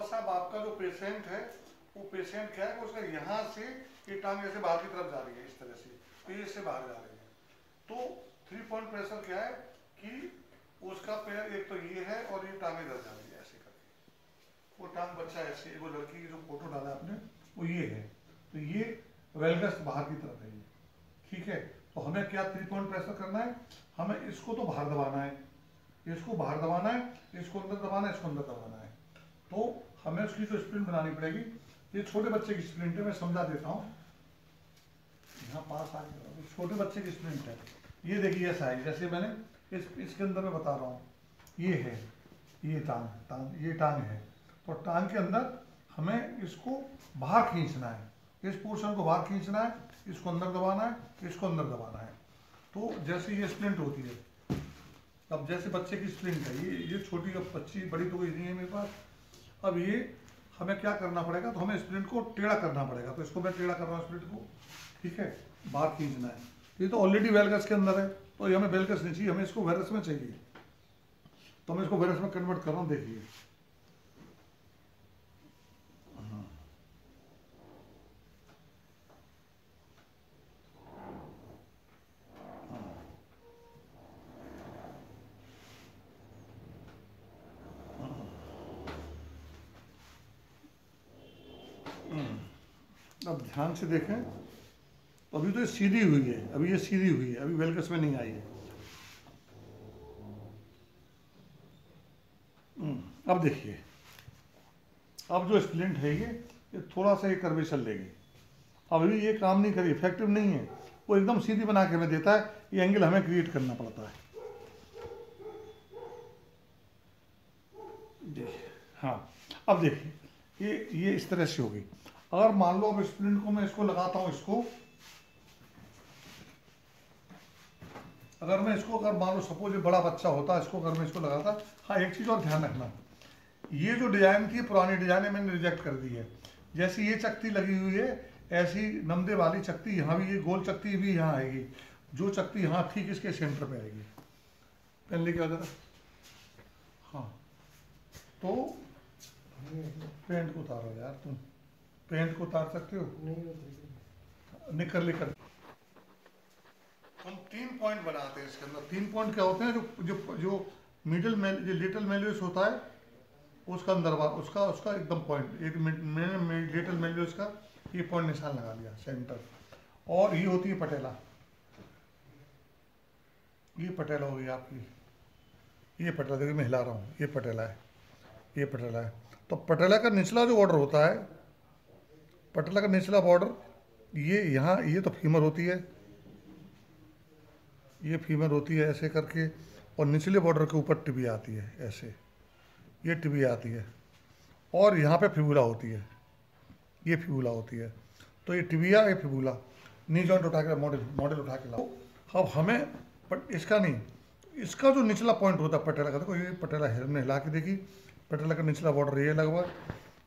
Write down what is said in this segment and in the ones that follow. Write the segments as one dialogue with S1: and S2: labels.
S1: साहब आपका जो पेशेंट है वो पेशेंट क्या है, उसका यहाँ से ये टांग ऐसे बाहर की तरफ जा रही है इस तरह से, तो ये इससे बाहर जा रही है। तो 3 पॉइंट प्रेशर क्या है कि उसका पैर एक तो ये है और ये टांग इधर जा रही है ऐसे करके। वो टांग बच्चा ऐसे, वो लड़की की जो फोटो डाला आपने वो ये है, तो ये वेलगस बाहर की तरफ है ये, ठीक है। तो हमें क्या 3 पॉइंट प्रेशर करना है, हमें इसको तो बाहर दबाना है, इसको बाहर दबाना है, इसको अंदर दबाना है, इसको अंदर दबाना है। तो हमें उसकी जो स्प्रिंट बनानी पड़ेगी, ये छोटे बच्चे की स्प्रिंट है, मैं समझा देता हूँ। यहाँ पास आ गया, छोटे बच्चे की स्प्रिंट है, ये देखिए ऐसा है, जैसे मैंने इसके अंदर मैं बता रहा हूँ, ये है, ये टांग ये टांग है, तो टांग के अंदर हमें इसको बाहर खींचना है, इस पोर्शन को बाहर खींचना है, इसको अंदर दबाना है, इसको अंदर दबाना है। तो जैसे ये स्प्रिंट होती है, अब जैसे बच्चे की स्प्रिंट है, ये छोटी, अब बच्ची बड़ी तो कोई नहीं है मेरे पास। अब ये हमें क्या करना पड़ेगा, तो हमें स्प्रिंट को टेढ़ा करना पड़ेगा, तो इसको मैं टेढ़ा कर रहा हूँ स्प्रिंट को, ठीक है, बाहर खींचना है। ये तो ऑलरेडी वेलगस के अंदर है, तो ये हमें वेलगस नहीं चाहिए, हमें इसको वायरस में चाहिए, तो मैं इसको वायरस में कन्वर्ट कर रहा हूँ, देखिए। अब ध्यान से देखें, तो अभी तो ये सीधी हुई है, अभी ये सीधी हुई है, अभी वेलगस में नहीं आई है। अब देखिए, अब जो स्प्लिंट है ये थोड़ा सा ये कर्वेचर लेगी, अभी ये काम नहीं करी, इफेक्टिव नहीं है, वो एकदम सीधी बना के हमें देता है, ये एंगल हमें क्रिएट करना पड़ता है। देखिए, हाँ, अब देखिए ये इस तरह से होगी। अगर मान लो अब स्प्लिंट को मैं इसको लगाता हूँ, इसको अगर मैं इसको, अगर मान लो सपोज ये बड़ा बच्चा होता, इसको अगर मैं इसको लगाता, हाँ एक चीज़ और ध्यान रखना, ये जो डिज़ाइन थी पुरानी डिज़ाइन है, मैंने रिजेक्ट कर दी है। जैसी ये चकती लगी हुई है, ऐसी नमदे वाली चकती यहाँ भी, ये गोल चकती भी यहाँ आएगी, जो चकती यहाँ ठीक इसके सेंटर पे आएगी। पेन लेके आ जाता, हाँ, तो पेंट को उतारो यार, तुम पेंट को उतार सकते हो, निकर लेकर। हम 3 पॉइंट बनाते हैं इसके अंदर। 3 पॉइंट क्या होते हैं, जो मिडिल में जो लिटिल मेल्यूस होता है उसका अंदर उसका एकदम पॉइंट, एक मैंने लिटिल मेल्यूस का ये पॉइंट निशान लगा लिया सेंटर। और ये होती है पटेला, ये पटेला होगी आपकी, ये पटेला, देखिए मैं हिला रहा हूँ, ये पटेला है, ये पटेला है। तो पटेला का निचला जो बॉर्डर होता है, पटेला का निचला बॉर्डर ये यहाँ, ये तो फीमर होती है, ये फीमर होती है ऐसे करके, और निचले बॉर्डर के ऊपर टिबिया आती है ऐसे, ये टिबिया आती है, और यहाँ पे फिबुला होती है, ये फिबुला होती है। तो ये टिबिया, ये फिबुला, नी जॉइंट उठा के मॉडल उठा के लाओ। अब हमें इसका नहीं, इसका जो निचला पॉइंट होता है पटेला का, देखो ये पटेला हमने हिला के देखी, पटेला का निचला बॉर्डर ये लगभग,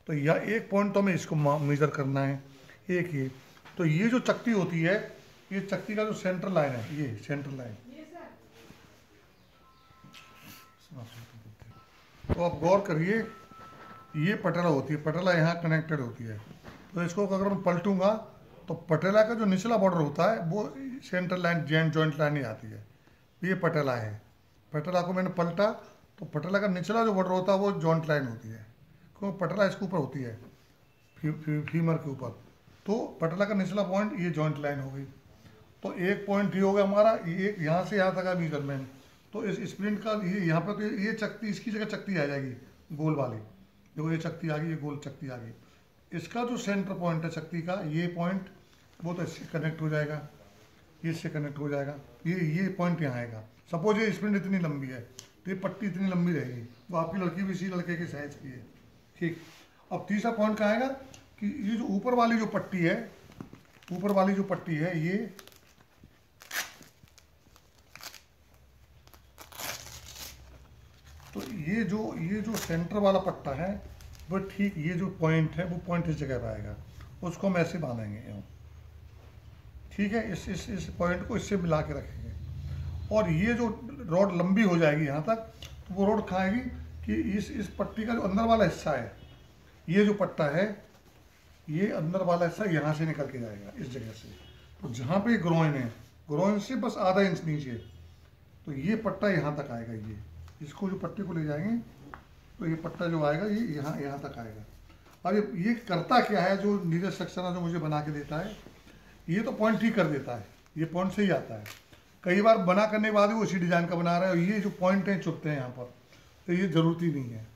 S1: तो यह एक पॉइंट तो हमें इसको मेजर करना है, एक ये। तो ये जो चकती होती है, ये चकती का जो सेंटर लाइन है, ये सेंटर लाइन, तो आप गौर करिए, ये पटेला होती है, पटेला यहाँ कनेक्टेड होती है। तो इसको अगर मैं पलटूंगा, तो पटेला का जो निचला बॉर्डर होता है वो सेंटर लाइन, जॉइंट लाइन ही आती है, ये पटेला है। पटेला को मैंने पलटा, तो पटेला का निचला जो बॉर्डर होता है वो जॉइंट लाइन होती है, क्योंकि पटेला इसके ऊपर होती है, फीमर के ऊपर। तो पटेला का निचला पॉइंट ये जॉइंट लाइन हो गई। तो एक पॉइंट ये हो गया हमारा, ये यहाँ से यहाँ तक है मेजरमेंट। तो इस स्प्रिंट का ये यहाँ पर, तो ये चकती, इसकी जगह चकती आ जाएगी गोल वाली, देखो ये चकती आ गई, ये गोल चकती आ गई। इसका जो सेंटर पॉइंट है चकती का, ये पॉइंट वो तो इससे कनेक्ट हो जाएगा, ये इससे कनेक्ट हो जाएगा, ये पॉइंट यहाँ आएगा। सपोज ये स्प्रिंट इतनी लंबी है, तो ये पट्टी इतनी लंबी रहेगी, वो आपकी लड़की भी इसी लड़के के साइज की है, ठीक। अब तीसरा पॉइंट कहाँ आएगा कि ये जो ऊपर वाली जो पट्टी है, ऊपर वाली जो पट्टी है, ये तो ये जो सेंटर वाला पट्टा है वो ठीक, ये जो पॉइंट है वो पॉइंट इस जगह पर आएगा, उसको हम ऐसे बांधेंगे, ठीक है। इस पॉइंट को इससे मिला के रखेंगे, और ये जो रॉड लंबी हो जाएगी यहाँ तक, तो वो रॉड खाएगी कि इस पट्टी का जो अंदर वाला हिस्सा है, ये जो पट्टा है ये अंदर वाला हिस्सा यहाँ से निकल के जाएगा इस जगह से। तो जहाँ पे ग्रोइन है, ग्रोइन से बस आधा इंच नीचे, तो ये पट्टा यहाँ तक आएगा। ये इसको जो पट्टे को ले जाएंगे तो ये पट्टा जो आएगा ये यहाँ तक आएगा। अब ये करता क्या है, जो नीरज सक्सेना जो मुझे बना के देता है, ये तो पॉइंट ठीक कर देता है, ये पॉइंट सही आता है। कई बार बना करने के बाद भी उसी डिज़ाइन का बना रहा है और ये जो पॉइंट हैं चुभते हैं यहाँ पर, तो ये ज़रूरत ही नहीं है।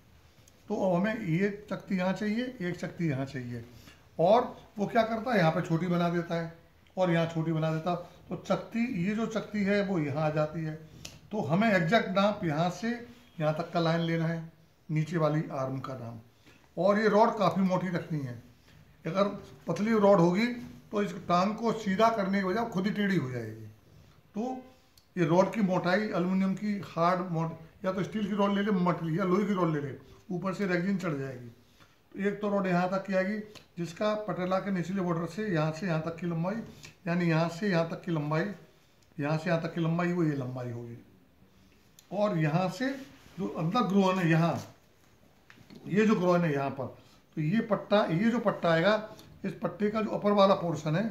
S1: तो अब हमें ये चकती यहाँ चाहिए, एक चकती यहाँ चाहिए, और वो क्या करता है यहाँ पे छोटी बना देता है और यहाँ छोटी बना देता। तो चकती, ये जो चकती है वो यहाँ आ जाती है। तो हमें एग्जैक्ट नाप यहाँ से यहाँ तक का लाइन लेना है, नीचे वाली आर्म का नाम। और ये रॉड काफ़ी मोटी रखनी है। अगर पतली रॉड होगी तो इस टांग को सीधा करने के बजाय खुद ही टेढ़ी हो जाएगी। तो ये रॉड की मोटाई एल्युमिनियम की हार्ड या तो स्टील की रॉड ले ले, मटली या लोहे की रॉड ले ले, ऊपर से रेगजिन चढ़ जाएगी। तो एक तो रॉड यहाँ तक की आएगी, जिसका पटेला के निचले बॉर्डर से यहाँ तक की लंबाई, यानी यहाँ से यहाँ तक की लंबाई, यहाँ से यहाँ तक की लंबाई, वो ये लंबाई होगी। और यहाँ से जो अंदर ग्रोइन है, यहाँ ये जो ग्रोइन है यहाँ पर, तो ये पट्टा, ये जो पट्टा आएगा, इस पट्टे का जो अपर वाला पोर्शन है,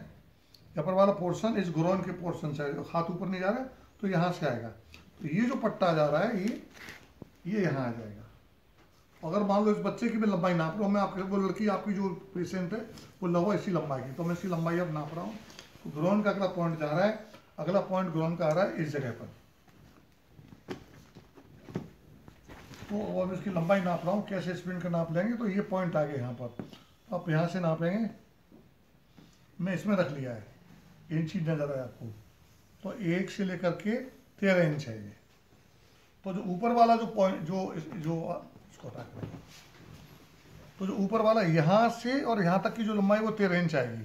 S1: अपर वाला पोर्शन इस ग्रोइन के पोर्शन से आएगा। हाथ ऊपर नहीं जा रहा है तो यहाँ से आएगा। तो ये जो पट्टा जा रहा है ये यहाँ आ जाएगा। अगर मान लो इस बच्चे की मैं लंबाई नाप रहा हूँ, मैं आपके, वो लड़की आपकी जो पेशेंट है वो लगभग इसी लंबाई की, तो मैं इसी लंबाई अब नाप रहा हूँ। तो ग्रोइन का अगला पॉइंट जा रहा है, अगला पॉइंट ग्रोइन का आ रहा है इस जगह पर। तो अब इसकी लंबाई नाप रहा हूँ, कैसे स्प्रिंट का नाप लेंगे, तो ये पॉइंट आ गया यहाँ पर। आप यहाँ से नापेंगे, मैं इसमें रख लिया है, इंच ही नजर है आपको। तो 1 से लेकर के 13 इंच है ये। तो जो ऊपर वाला जो पॉइंट जो इसको हटा कर, तो जो ऊपर वाला यहाँ से और यहाँ तक की जो लंबाई वो 13 इंच आएगी।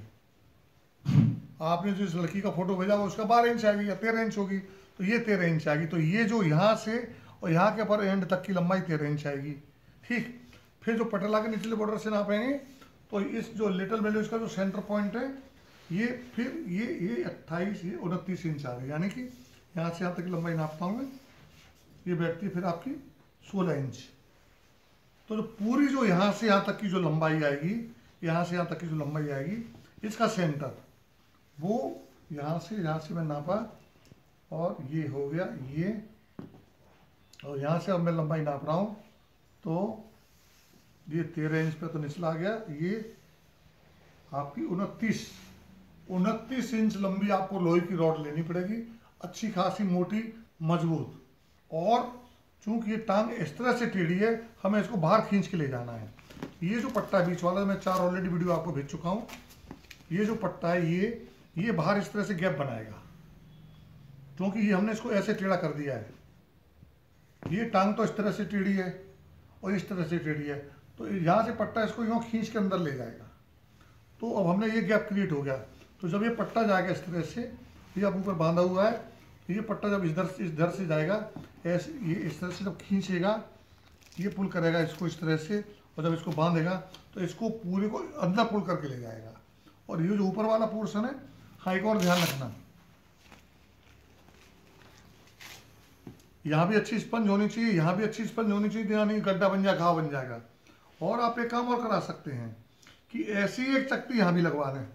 S1: आपने जो इस लड़की का फोटो भेजा वो उसका 12 इंच आएगी या 13 इंच होगी, तो ये 13 इंच आएगी। तो ये जो यहाँ से और यहाँ के पर एंड तक की लंबाई 13 इंच आएगी। ठीक, फिर जो पटेला के निचले बॉर्डर से नापेंगे तो इस जो लिटिल वैल्यू इसका जो सेंटर पॉइंट है, ये फिर ये 28, ये 29 इंच आ गई। यानी कि यहाँ से यहाँ तक की लंबाई नापता हूँ मैं, ये बैठती फिर आपकी 16 इंच। तो जो पूरी जो यहाँ से यहाँ तक की जो लंबाई आएगी, यहाँ से यहाँ तक की जो लंबाई आएगी, इसका सेंटर वो यहाँ से मैं नापा और ये हो गया ये, और यहाँ से अब मैं लंबाई नाप रहा हूँ तो ये 13 इंच पे तो निचला गया। ये आपकी 29 इंच लंबी आपको लोहे की रॉड लेनी पड़ेगी, अच्छी खासी मोटी मजबूत। और चूंकि ये टांग इस तरह से टेढ़ी है, हमें इसको बाहर खींच के ले जाना है। ये जो पट्टा है बीच वाला, मैं 4 ऑलरेडी वीडियो आपको भेज चुका हूँ। ये जो पट्टा है ये बाहर इस तरह से गैप बनाएगा, क्योंकि ये हमने इसको ऐसे टेढ़ा कर दिया है। ये टांग तो इस तरह से टेढ़ी है और इस तरह से टेढ़ी है, तो यहाँ से पट्टा इसको यूँ खींच के अंदर ले जाएगा। तो अब हमने ये गैप क्रिएट हो गया। तो जब ये पट्टा जाएगा इस तरह से, ये अब ऊपर बांधा हुआ है, तो ये पट्टा जब इधर से जाएगा ऐसे, ये इस तरह से जब खींचेगा, ये पुल करेगा इसको इस तरह से, और जब इसको बांधेगा तो इसको पूरे को अंदर पुल करके ले जाएगा। और ये जो ऊपर वाला पोर्शन है, हाँ एक और ध्यान रखना, यहाँ भी अच्छी स्पंज होनी चाहिए, यहाँ भी अच्छी स्पंज होनी चाहिए, यहाँ नहीं गड्ढा बन जाएगा, घाव बन जाएगा। और आप एक काम और करा सकते हैं कि ऐसी एक चकती यहाँ भी लगवा दें,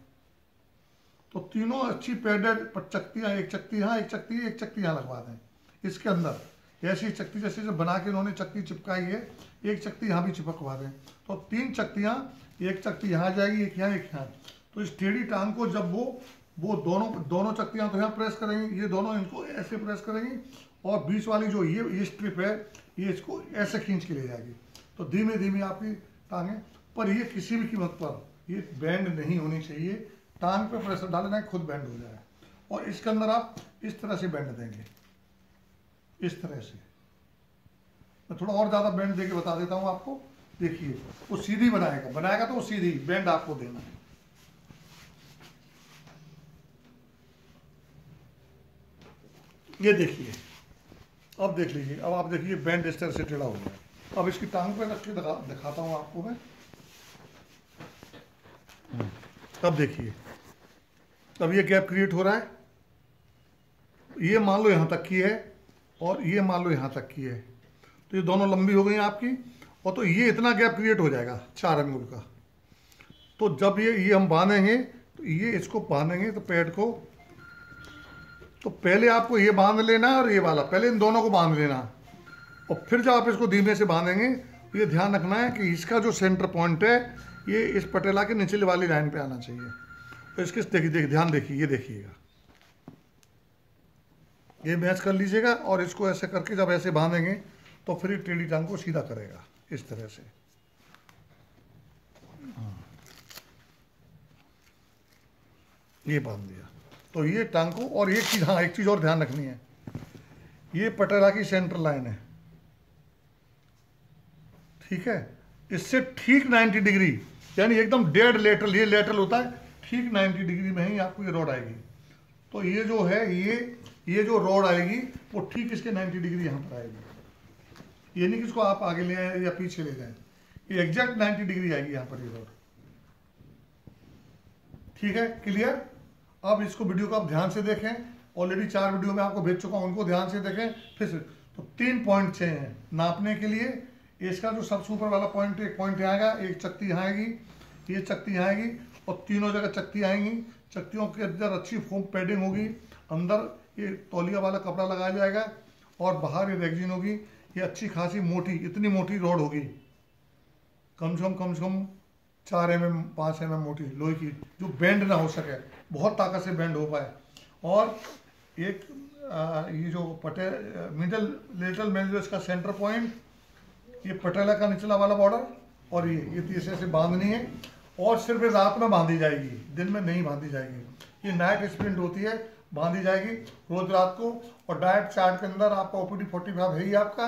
S1: तो तीनों अच्छी पैडेड चकतियाँ, एक चकती यहाँ, एक चकती यहाँ लगवा दें इसके अंदर। ऐसी चकती जैसे जब बना के इन्होंने चकती चिपकाई है, एक चकती यहाँ भी चिपकवा दें, तो 3 चकतियाँ, एक चकती यहाँ जाएगी, एक यहाँ। तो इस टेढ़ी टांग को जब वो दोनों चकतियाँ तो यहाँ प्रेस करेंगी, ये दोनों इनको ऐसे प्रेस करेंगी, और बीच वाली जो ये स्ट्रिप है, ये इसको ऐसे खींच के ले जाएगी। तो धीमे धीमे आपकी टांगें, पर ये किसी भी कीमत पर ये बैंड नहीं होनी चाहिए। टांग पे प्रेशर डालना है, खुद बैंड हो जाए। और इसके अंदर आप इस तरह से बैंड देंगे, इस तरह से। मैं थोड़ा और ज़्यादा बैंड देके बता देता हूँ आपको। देखिए, वो सीधी बनाएगा तो वो सीधी बैंड आपको देना है। ये देखिए, अब देख लीजिए, अब आप देखिए बैंड इस तरह से टेढ़ा हो गया। अब इसकी टांग पे रख के दिखाता हूँ आपको मैं। अब देखिए, अब ये गैप क्रिएट हो रहा है। ये मान लो यहाँ तक की है और ये मान लो यहाँ तक की है, तो ये दोनों लंबी हो गई आपकी। और तो ये इतना गैप क्रिएट हो जाएगा 4 अंगुल का। तो जब ये हम बांधेंगे तो ये इसको बांधेंगे तो पैड को, तो पहले आपको ये बांध लेना और ये वाला, पहले इन दोनों को बांध लेना और फिर जब आप इसको धीमे से बांधेंगे तो ये ध्यान रखना है कि इसका जो सेंटर पॉइंट है ये इस पटेला के निचले वाली लाइन पे आना चाहिए। तो इसके देखिए ध्यान देखिए, ये देखिएगा, ये मैच कर लीजिएगा और इसको ऐसे करके जब ऐसे बांधेंगे तो फिर ये टेढ़ी टांग को सीधा करेगा इस तरह से। ये बांध दिया तो ये टांग को, और एक चीज, हाँ एक चीज और ध्यान रखनी है, ये पटेला की सेंटर लाइन है, ठीक है, इससे ठीक 90 डिग्री, यानी एकदम डेड लेटरल, ये लेटरल होता है, ठीक 90 डिग्री में ही आपको ये रॉड आएगी। तो ये जो है ये जो रॉड आएगी वो ठीक इसके 90 डिग्री यहाँ पर आएगी। ये नहीं कि इसको आप आगे ले आए या पीछे ले जाए, ये एग्जैक्ट 90 डिग्री आएगी यहाँ पर ये रॉड। ठीक है, क्लियर। अब इसको वीडियो को आप ध्यान से देखें, ऑलरेडी 4 वीडियो में आपको भेज चुका हूं, उनको ध्यान से देखें फिर से। तो 3 पॉइंट चाहिए हैं नापने के लिए। इसका जो सबसे ऊपर वाला पॉइंट, एक पॉइंट यहाँ आएगा, एक चक्ति यहाँ आएगी, ये चक्ति यहाँ आएगी और तीनों जगह चक्ति आएंगी। चक्तियों के अंदर अच्छी फोम पैडिंग होगी, अंदर ये तौलिया वाला कपड़ा लगाया जाएगा और बाहर ये रेगजीन होगी। ये अच्छी खासी मोटी, इतनी मोटी रॉड होगी, कम से कम 4 mm 5 mm मोटी लोहे की, जो बेंड ना हो सके, बहुत ताकत से बेंड हो पाए। और एक ये जो मिडल लेटरल में जो इसका सेंटर पॉइंट, ये पटेला का निचला वाला बॉर्डर, और ये तीसरे से बांधनी है और सिर्फ रात में बांधी जाएगी, दिन में नहीं बांधी जाएगी। ये नाइट स्प्रिंट होती है, बांधी जाएगी रोज रात को। और डाइट चार्ट के अंदर आपका OPD 45 है ही आपका।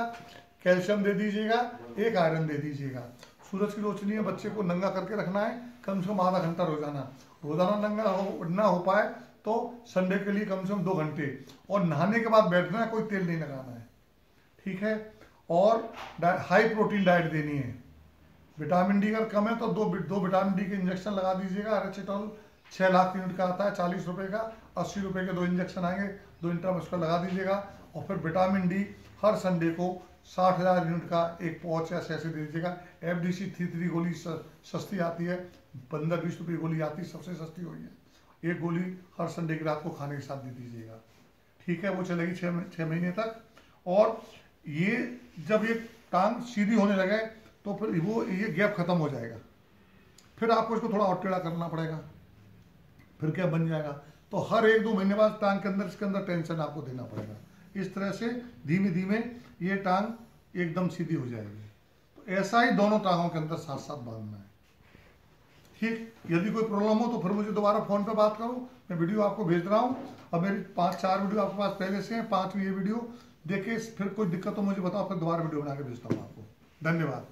S1: कैल्शियम दे दीजिएगा, एक आयरन दे दीजिएगा। सूरज की रोशनी में बच्चे को नंगा करके रखना है, कम से कम आधा घंटा रोजाना नंगा ना हो पाए तो संडे के लिए कम से कम 2 घंटे। और नहाने के बाद बैठना है, कोई तेल नहीं लगाना है, ठीक है। और हाई प्रोटीन डाइट देनी है। विटामिन डी अगर कम है तो दो विटामिन डी के इंजेक्शन लगा दीजिएगा। अरेचिटॉल 6 लाख यूनिट का आता है, 40 रुपए का, 80 रुपए के 2 इंजेक्शन आएंगे, 2 इंट्रामस्कुलर लगा दीजिएगा। और फिर विटामिन डी हर संडे को 60,000 यूनिट का एक पॉच या ऐसे दे दीजिएगा। FDC 3 गोली सस्ती आती है, 15-20 रुपये गोली आती है, सबसे सस्ती हुई है। एक गोली हर संडे की रात को खाने के साथ दे दीजिएगा, ठीक है। वो चलेगी 6 महीने तक। और ये जब ये टांग सीधी होने लगे तो फिर ये गैप खत्म हो जाएगा। फिर आपको इसको थोड़ा और टेढ़ा करना पड़ेगा, फिर क्या बन जाएगा। तो हर 1-2 महीने बाद टांग के अंदर इसके अंदर टेंशन आपको देना पड़ेगा। इस तरह से धीमे धीमे ये टांग एकदम सीधी हो जाएगी। तो ऐसा ही दोनों टांगों के अंदर साथ साथ बांधना है, ठीक। यदि कोई प्रॉब्लम हो तो फिर मुझे दोबारा फोन पे बात करो, मैं वीडियो आपको भेज रहा हूँ। अब मेरी 5-4 वीडियो आपके पास पहले से हैं, 5वीं ये वीडियो देखे, फिर कोई दिक्कत हो मुझे बताओ, फिर दोबारा वीडियो बना के भेजता हूँ आपको। धन्यवाद।